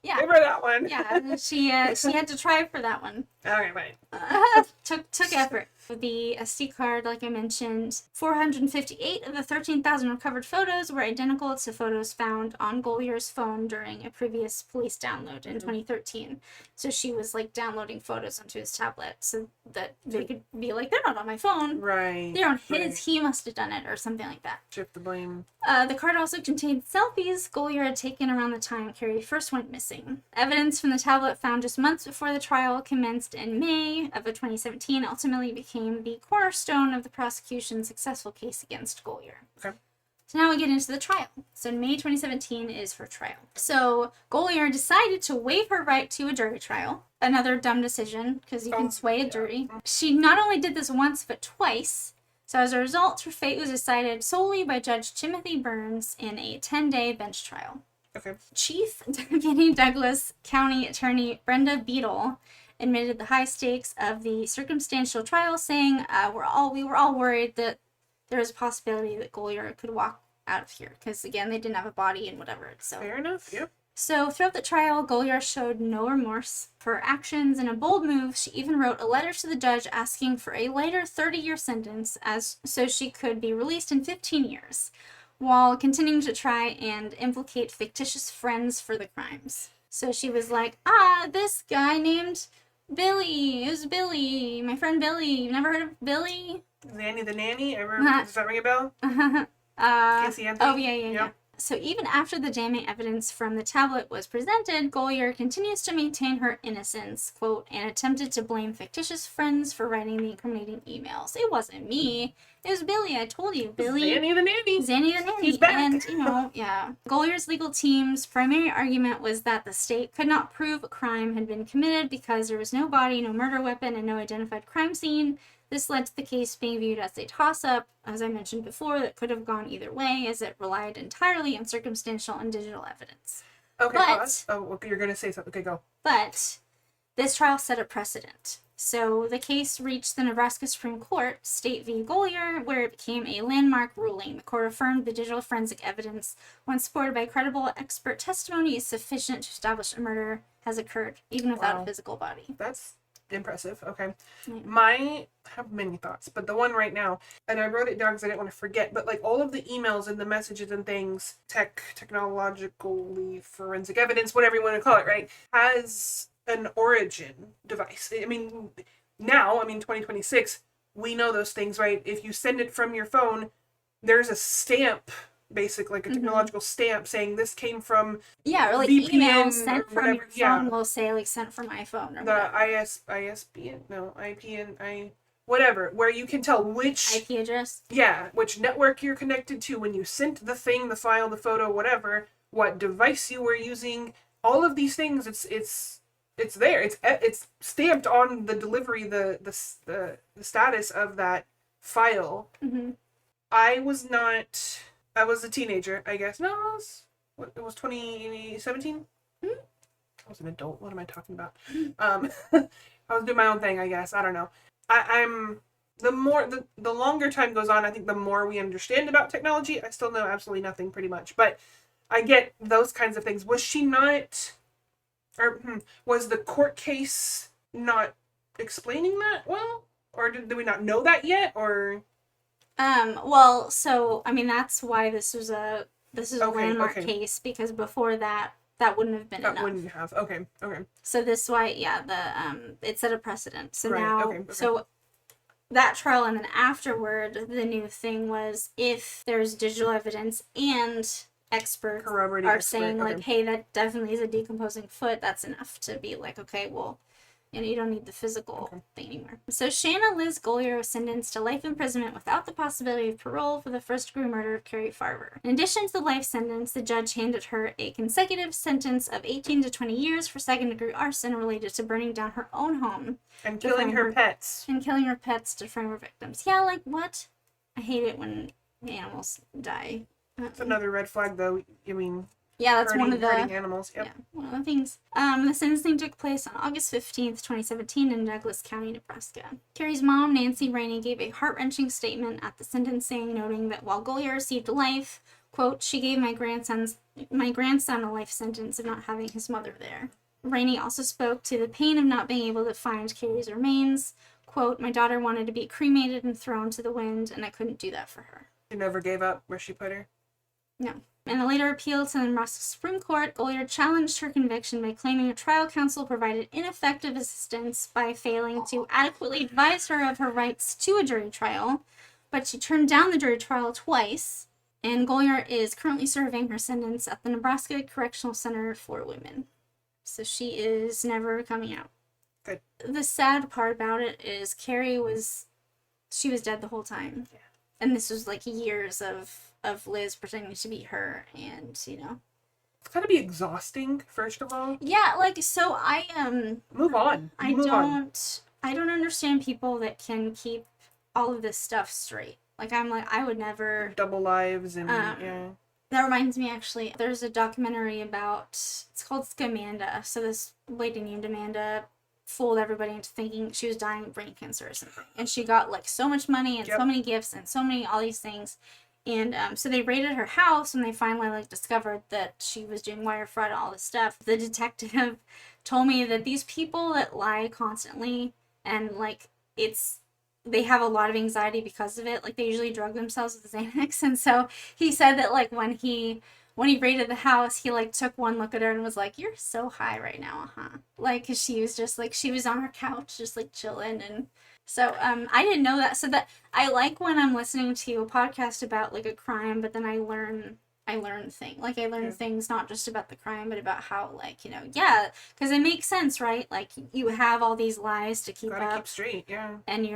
Yeah. Give her that one. Yeah, she had to try for that one. Okay, fine. Took effort. The SD card, like I mentioned, 458 of the 13,000 recovered photos were identical to photos found on Gollier's phone during a previous police download in 2013. So she was, like, downloading photos onto his tablet so that they could be like, they're not on my phone. Right. They're on his. Right. He must have done it or something like that. Shift the blame. The card also contained selfies Gollier had taken around the time Cari first went missing. Evidence from the tablet found just months before the trial commenced in May of 2017 ultimately became the cornerstone of the prosecution's successful case against Gollier. Okay. So now we get into the trial. So May 2017 is her trial. So Gollier decided to waive her right to a jury trial. Another dumb decision, because you can sway a jury. She not only did this once, but twice. So as a result, her fate was decided solely by Judge Timothy Burns in a 10-day bench trial. Okay. Chief Deputy Douglas County Attorney Brenda Beadle admitted the high stakes of the circumstantial trial, saying, we were all worried that there was a possibility that Gollier could walk out of here, because, again, they didn't have a body and whatever. So fair enough, yep. So throughout the trial, Gollier showed no remorse for her actions. In a bold move, she even wrote a letter to the judge asking for a lighter 30-year sentence so she could be released in 15 years, while continuing to try and implicate fictitious friends for the crimes. So she was like, this guy named Billy. It was Billy. My friend Billy. You've never heard of Billy? Nanny the Nanny? Does that ring a bell? Casey Anthony? Oh, yeah. So even after the damning evidence from the tablet was presented, Gollier continues to maintain her innocence, quote, and attempted to blame fictitious friends for writing the incriminating emails. It wasn't me. It was Billy. I told you, Billy. Zanny the Nanny. Zanny the Nanny. He's back. And, yeah. Gollier's legal team's primary argument was that the state could not prove a crime had been committed because there was no body, no murder weapon, and no identified crime scene. This led to the case being viewed as a toss-up, as I mentioned before, that could have gone either way, as it relied entirely on circumstantial and digital evidence. Okay, you're going to say something. Okay, go. But this trial set a precedent. So the case reached the Nebraska Supreme Court, State v. Gollier, where it became a landmark ruling. The court affirmed the digital forensic evidence, when supported by credible expert testimony, is sufficient to establish a murder has occurred, even without a physical body. That's impressive. Okay. Yeah. I have many thoughts, but the one right now, and I wrote it down because I didn't want to forget, but like all of the emails and the messages and things, technologically forensic evidence, whatever you want to call it, right, has an origin device. I mean, now, 2026, we know those things, right? If you send it from your phone, there's a stamp, basically, like a technological stamp saying this came from or like VPN email sent or from whatever. your phone will say like sent from my phone or The whatever. ISBN, no, whatever, where you can tell which IP address. Yeah, which network you're connected to when you sent the thing, the file, the photo, whatever, what device you were using, all of these things. It's there. It's stamped on the delivery, the status of that file. Mm-hmm. I was not. I was a teenager, I guess. No, it was 2017. Mm-hmm. I was an adult. What am I talking about? I was doing my own thing, I guess. I don't know. I'm the longer time goes on, I think the more we understand about technology. I still know absolutely nothing, pretty much, but I get those kinds of things. Was she not, or was the court case not explaining that well, or did we not know that yet, or? Well, so I mean that's why this is a landmark case, because before that wouldn't have been enough. That wouldn't have. Okay. So this why, it set a precedent. So right, now, okay. So that trial, and then afterward, the new thing was if there's digital evidence and experts are saying like, hey, that definitely is a decomposing foot, that's enough to be like, okay, well, you don't need the physical thing anymore. So Shanna Liz Golier was sentenced to life imprisonment without the possibility of parole for the first-degree murder of Cari Farver. In addition to the life sentence, the judge handed her a consecutive sentence of 18 to 20 years for second-degree arson related to burning down her own home. And killing her pets. And killing her pets to frame her victims. Yeah, like, what? I hate it when animals die. It's another red flag, though. Yeah, that's one of the hurting animals. Yep. Yeah, one of the things. The sentencing took place on August 15th, 2017 in Douglas County, Nebraska. Cari's mom, Nancy Rainey, gave a heart-wrenching statement at the sentencing, noting that while Golier received life, quote, she gave my grandson a life sentence of not having his mother there. Rainey also spoke to the pain of not being able to find Cari's remains. Quote, my daughter wanted to be cremated and thrown to the wind, and I couldn't do that for her. She never gave up where she put her? No. In a later appeal to the Nebraska Supreme Court, Golier challenged her conviction by claiming a trial counsel provided ineffective assistance by failing to adequately advise her of her rights to a jury trial, but she turned down the jury trial twice, and Golier is currently serving her sentence at the Nebraska Correctional Center for Women. So she is never coming out. Good. The sad part about it is Cari was dead the whole time. Yeah. And this was like years of Liz pretending to be her, and it's gotta be exhausting, first of all. Yeah, like, so I move on. I don't understand people that can keep all of this stuff straight. Like, I'm like, I would never. Double lives and yeah. That reminds me, actually, there's a documentary about, it's called Scamanda. So this lady named Amanda fooled everybody into thinking she was dying of brain cancer or something, and she got like so much money and so many gifts and so many all these things. And so they raided her house, and they finally like discovered that she was doing wire fraud and all this stuff. The detective told me that these people that lie constantly, and like they have a lot of anxiety because of it. Like, they usually drug themselves with Xanax, and so he said that like when he raided the house, he like took one look at her and was like, "You're so high right now, huh?" Like, 'cause she was just like, she was on her couch just like chilling. And so I didn't know that. So that I like when I'm listening to a podcast about like a crime, but then I learn things. Like, I learn things not just about the crime, but about how, like, because it makes sense, right? Like, you have all these lies to keep Gotta keep straight, yeah. And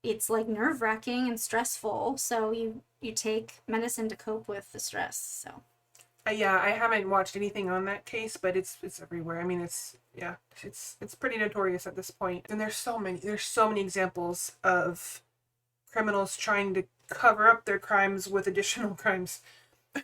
it's like nerve-wracking and stressful, so you take medicine to cope with the stress. So yeah, I haven't watched anything on that case, but it's everywhere. I mean, it's pretty notorious at this point. And there's so many examples of criminals trying to cover up their crimes with additional crimes.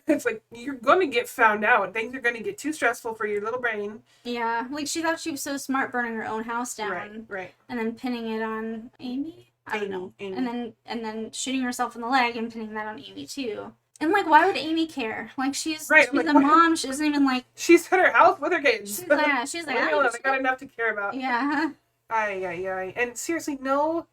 It's like, you're going to get found out. Things are going to get too stressful for your little brain. Yeah, like, she thought she was so smart burning her own house down. Right. And then pinning it on Amy? I don't know. Amy. And then shooting herself in the leg and pinning that on Amy too. And like, why would Amy care? Like, she's like, the mom. She doesn't even like. She's at her house with her kids. She's like, I got enough to care about. Yeah. Aye. And seriously, no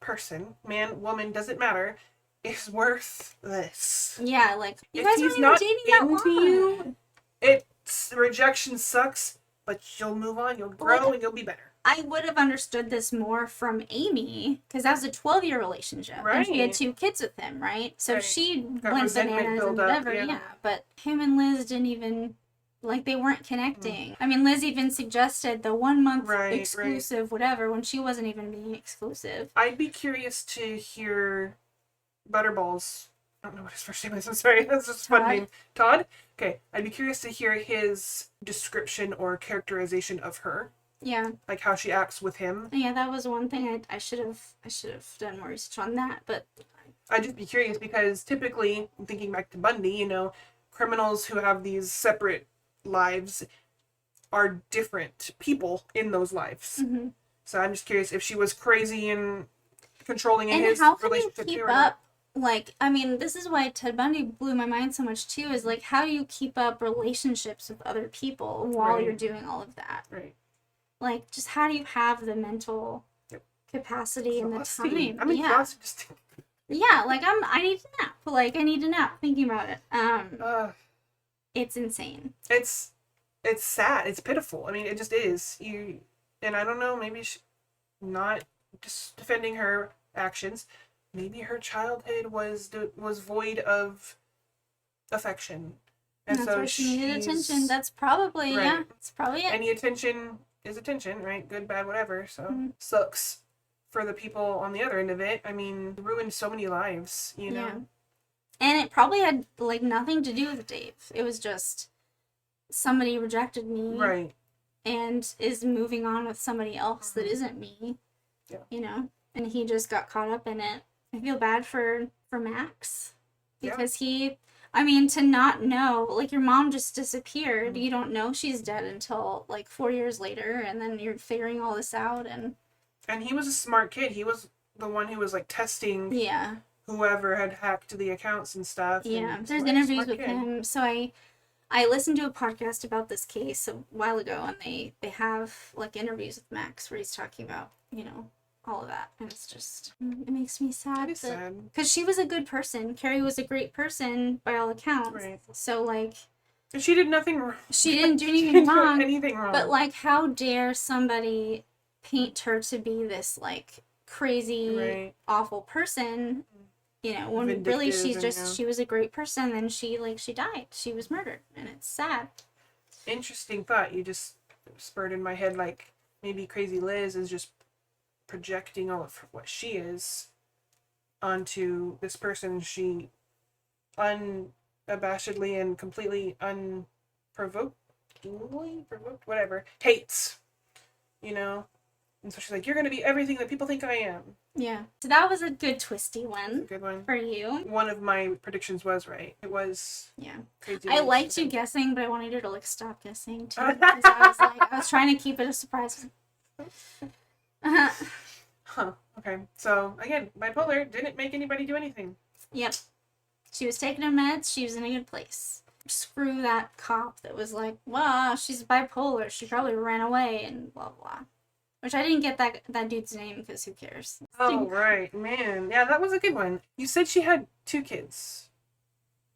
person, man, woman, doesn't matter, is worth this. Yeah, like, you if guys he's weren't not even dating that long. you, rejection sucks. but you'll move on, you'll grow, and you'll be better. I would have understood this more from Amy, because that was a 12-year relationship. Right. And she had 2 kids with him, right? So she got went resentment bananas built and whatever, up, yeah. But him and Liz didn't even, like, they weren't connecting. I mean, Liz even suggested the 1 month exclusive, whatever, when she wasn't even being exclusive. I'd be curious to hear Butterball's, I don't know what his first name is, I'm sorry, that's just a fun name. Todd? Okay, I'd be curious to hear his description or characterization of her. Yeah. Like how she acts with him. Yeah, that was one thing I should have done more research on that, but I'd just be curious because typically, thinking back to Bundy, you know, criminals who have these separate lives are different people in those lives. Mm-hmm. So I'm just curious if she was crazy and controlling in his relationship too. And how can you keep up? Like, I mean, this is why Ted Bundy blew my mind so much too. Is like, how do you keep up relationships with other people while you're doing all of that? Right. Like, just how do you have the mental capacity and the time? I'm exhausted just yeah, like I need a nap. Like, I need a nap thinking about it. It's insane. It's sad. It's pitiful. I mean, it just is. And I don't know, maybe not just defending her actions. Maybe her childhood was void of affection. And that's so why she needed attention. That's probably, that's probably it. Any attention is attention, right? Good, bad, whatever. So sucks for the people on the other end of it. I mean, ruined so many lives, you know? Yeah. And it probably had, like, nothing to do with Dave. It was just somebody rejected me. Right. And is moving on with somebody else that isn't me. Yeah. You know? And he just got caught up in it. I feel bad for Max. Because I mean, to not know, like, your mom just disappeared. You don't know she's dead until, like, 4 years later, and then you're figuring all this out, and he was a smart kid. He was the one who was, like, testing whoever had hacked the accounts and stuff. Yeah, there's interviews with him. So I listened to a podcast about this case a while ago, and they have, like, interviews with Max where he's talking about, you know, all of that, and it's just, it makes me sad. It's sad. Because she was a good person. Cari was a great person, by all accounts. Right. So, like... And she did nothing wrong. She didn't do anything wrong. Anything wrong. But, like, how dare somebody paint her to be this, like, crazy, awful person, you know, when Vindictive, really she's just, she was a great person, and she died. She was murdered, and it's sad. Interesting thought. You just spurred in my head, like, maybe Crazy Liz is just projecting all of what she is onto this person she unabashedly and completely unprovoked, whatever, hates, you know? And so she's like, you're going to be everything that people think I am. Yeah. So that was a good twisty one. That's a good one. For you. One of my predictions was right. It was... Yeah. Crazy. I liked you guessing, but I wanted you to, like, stop guessing, too. Because I was trying to keep it a surprise. Huh. Okay. So, again, bipolar didn't make anybody do anything. Yep. She was taking her meds. She was in a good place. Screw that cop that was like, wow, she's bipolar. She probably ran away and blah, blah. Which I didn't get that dude's name because who cares? Oh, right. Man. Yeah, that was a good one. You said she had 2 kids.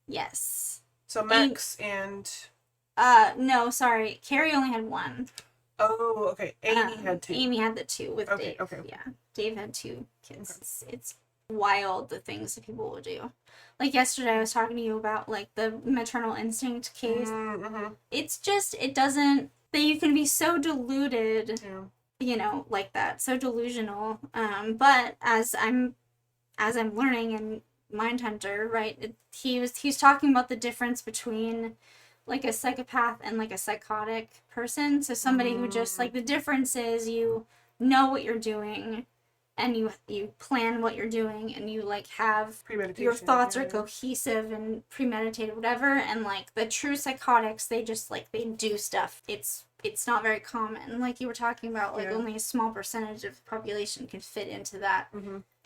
Yes. So Max and... No, sorry. Cari only had 1. Oh, okay. Amy had 2. Amy had the 2 with Dave. Okay. Yeah. Dave had 2 kids. Okay. It's wild the things that people will do. Like yesterday I was talking to you about, like, the maternal instinct case. Mm-hmm. It's just, it doesn't, that you can be so deluded, you know, like that, so delusional. But as I'm learning in Mindhunter, right, he's talking about the difference between, like, a psychopath and, like, a psychotic person. So somebody who just, like, the difference is you know what you're doing, and you plan what you're doing, and you, like, have your thoughts are cohesive and premeditated, whatever. And, like, the true psychotics, they just, like, they do stuff. It's not very common, like you were talking about. Like, only a small percentage of the population can fit into that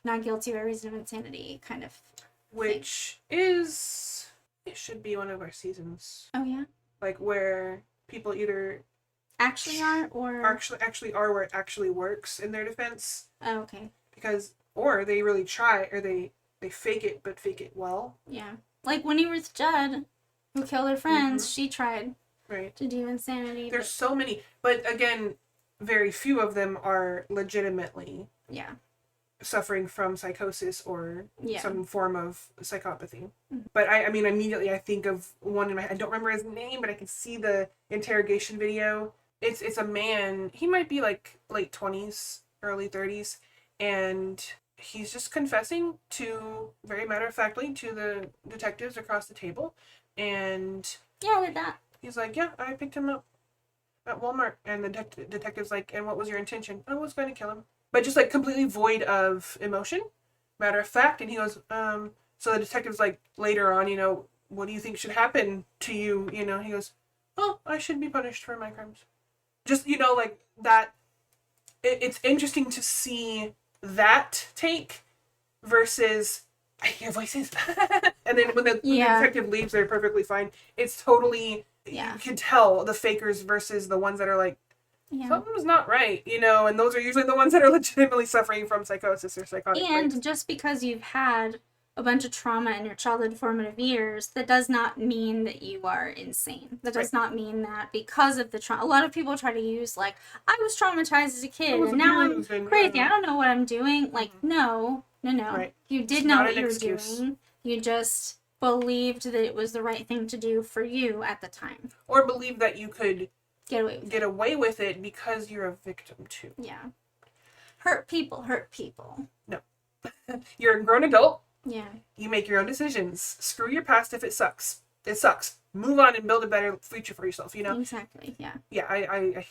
not guilty by reason of insanity kind of which thing. Is, it should be one of our seasons. Oh yeah, like where people either actually are or actually are where it actually works in their defense. Oh, okay. Because or they really try, or they fake it but fake it well. Yeah, like Winnie Ruth Judd, who killed her friends, she tried. to do insanity. There's so many. But again, very few of them are legitimately suffering from psychosis or some form of psychopathy. But I mean, immediately I think of one in my head. I don't remember his name, but I can see the interrogation video. It's a man. He might be like late 20s, early 30s, and he's just confessing to, very matter-of-factly, to the detectives across the table. And I did that. He's like, yeah, I picked him up at Walmart. And the detective's like, and what was your intention? I was going to kill him. But just like completely void of emotion, matter of fact. And he goes, so the detective's like, later on, you know, what do you think should happen to you? You know, he goes, oh, I should be punished for my crimes. Just, you know, like that. It's interesting to see that take versus, I hear voices. And then when the detective leaves, they're perfectly fine. It's totally, you can tell the fakers versus the ones that are like, something's not right, you know, and those are usually the ones that are legitimately suffering from psychosis or psychotic breaks. And just because you've had a bunch of trauma in your childhood formative years, that does not mean that you are insane. That does not mean that because of the trauma. A lot of people try to use, like, I was traumatized as a kid, and now I'm crazy. I don't know what I'm doing. Like, no. Right. You did know what you were doing. You just believed that it was the right thing to do for you at the time. Or believed that you could get away with it because you're a victim, too. Yeah. Hurt people. No. You're a grown adult. Yeah. You make your own decisions. Screw your past if it sucks. It sucks. Move on and build a better future for yourself, you know? Exactly, yeah. Yeah, I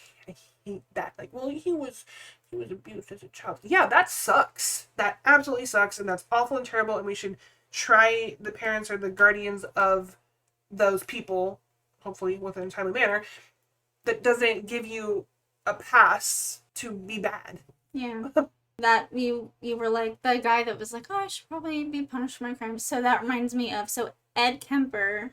hate that. Like, well, he was abused as a child. Yeah, that sucks. That absolutely sucks, and that's awful and terrible, and we should try, the parents or the guardians of those people, hopefully within a timely manner, that doesn't give you a pass to be bad. Yeah. That you were like the guy that was like, oh, I should probably be punished for my crimes. So that reminds me of, Ed Kemper,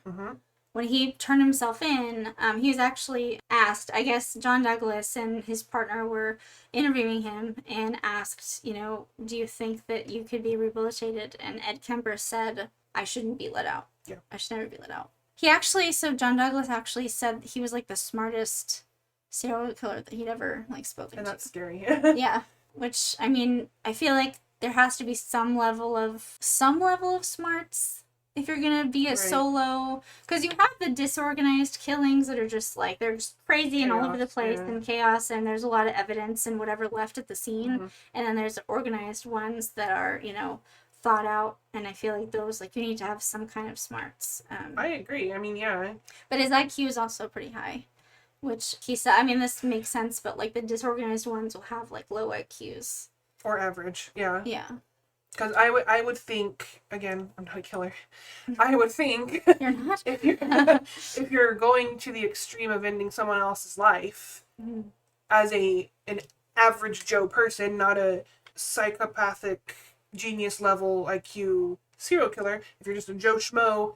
when he turned himself in, he was actually asked, I guess John Douglas and his partner were interviewing him and asked, you know, do you think that you could be rehabilitated? And Ed Kemper said, I shouldn't be let out. Yeah. I should never be let out. He actually, John Douglas actually said he was like the smartest serial killer that he'd ever like spoken to. And that's scary. Yeah. Which, I mean, I feel like there has to be some level of smarts if you're gonna be a solo, because you have the disorganized killings that are just like, they're just crazy and all over the place and chaos, and there's a lot of evidence and whatever left at the scene, and then there's the organized ones that are, you know, thought out, and I feel like those, like, you need to have some kind of smarts. I agree. I mean, yeah. But his IQ is also pretty high. Which he said, I mean, this makes sense, but like the disorganized ones will have like low IQs. Or average, yeah. Yeah. Because I would think, again, I'm not a killer. I would think you're not. if you're going to the extreme of ending someone else's life as an average Joe person, not a psychopathic genius level IQ serial killer, if you're just a Joe Schmo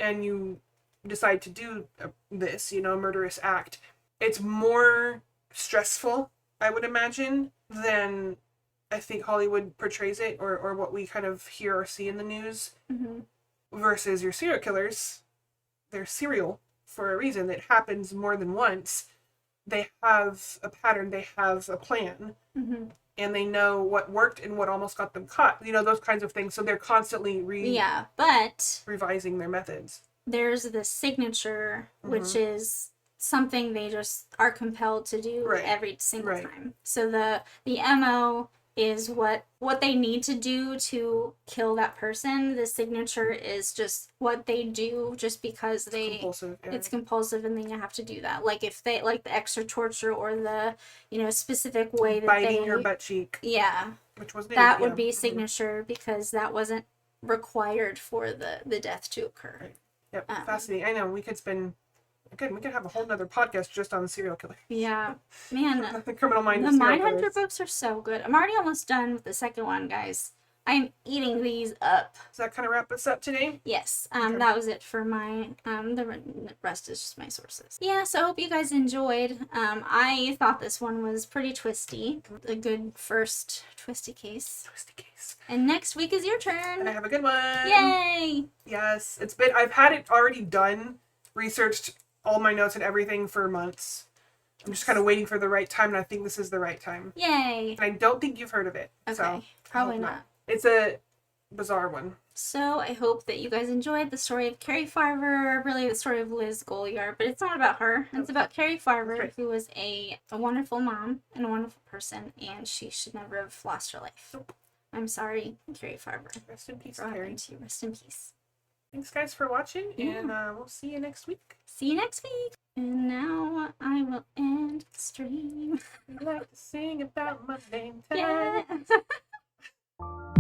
and you decide to do this, you know, murderous act, it's more stressful, I would imagine, than I think Hollywood portrays it, or what we kind of hear or see in the news, versus your serial killers. They're serial for a reason. It happens more than once. They have a pattern, they have a plan, and they know what worked and what almost got them caught, you know, those kinds of things. So they're constantly revising their methods. There's the signature, which is something they just are compelled to do every single time. So the MO is what they need to do to kill that person. The signature is just what they do just because it's compulsive, and then you have to do that. Like if they, like the extra torture or the, you know, specific way that biting your butt cheek. Yeah. Which was that would be signature because that wasn't required for the death to occur. Right. Yep, fascinating. I know, we could have a whole nother podcast just on the serial killer. Yeah, man. The Criminal Mind. The Mindhunter books are so good. I'm already almost done with the second one, guys. I'm eating these up. Does that kind of wrap us up today? Yes. That was it for my, the rest is just my sources. Yeah, so I hope you guys enjoyed. I thought this one was pretty twisty. A good first twisty case. And next week is your turn. I have a good one. Yay! Yes. I've had it already done, researched all my notes and everything for months. I'm just kind of waiting for the right time, and I think this is the right time. Yay! And I don't think you've heard of it. Okay, so probably not. It's a bizarre one. So I hope that you guys enjoyed the story of Cari Farver, really the story of Liz Goliard, but it's not about her. It's about Cari Farver, right. who was a wonderful mom and a wonderful person, and she should never have lost her life. Nope. I'm sorry, Cari Farver. Rest in peace, For what Cari. happened to you. Rest in peace. Thanks, guys, for watching, Yeah. and we'll see you next week. See you next week. And now I will end the stream. I like to sing about my name time. Yeah.